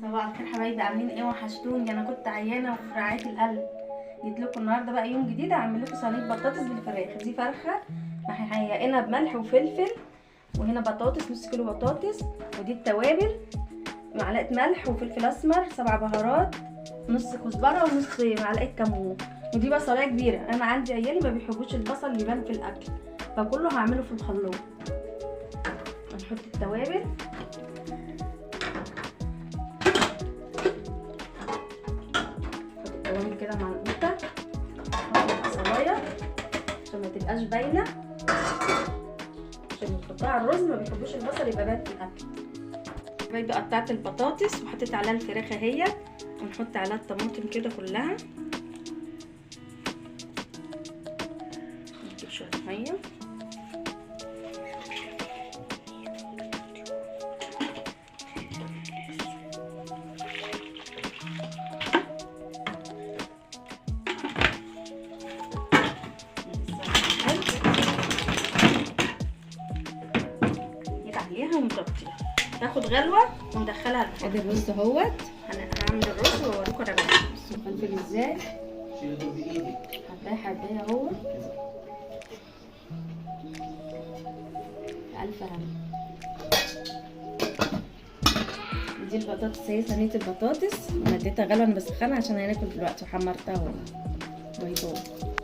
صباح الخير حبايبي، عاملين ايه؟ وحشتوني. انا كنت عيانه وفي رعايه القلب. جيت لكم النهارده بقى يوم جديد، هعمل لكم صينيه بطاطس بالفراخ. دي فرخه محيقينها بملح وفلفل، وهنا بطاطس نص كيلو بطاطس، ودي التوابل: معلقه ملح وفلفل اسمر، 7 بهارات، نص كزبره ونص معلقه كمون، ودي بصلايه كبيره. انا عندي عيالي ما بيحبوش البصل اللي يبان في الاكل، فكله هعمله في الخلاط. هنحط التوابل، التوابل كده معلقوطه، نحط البصلايه عشان ما تبقاش باينه، عشان نحطها على الرز. ما بيحبوش البصل يبقى باين في الاكل. حبايبي قطعت البطاطس وحطيت عليها الفراخ اهيت، ونحط عليها الطماطم كده كلها. نجيب شويه ميه، عليها ونغطيها تاخد غلوه وندخلها الفرن. ادي الرز اهوت. هعمل الرز واوريكم انا بعمل. بصوا الفلفل ازاي، حبايه حبايه اهو. الف هنا. دي البطاطس اهي، صينيه البطاطس. انا اديتها غلوه، انا بسخنها عشان هناكل دلوقتي، وحمرتها اهو. باي باي.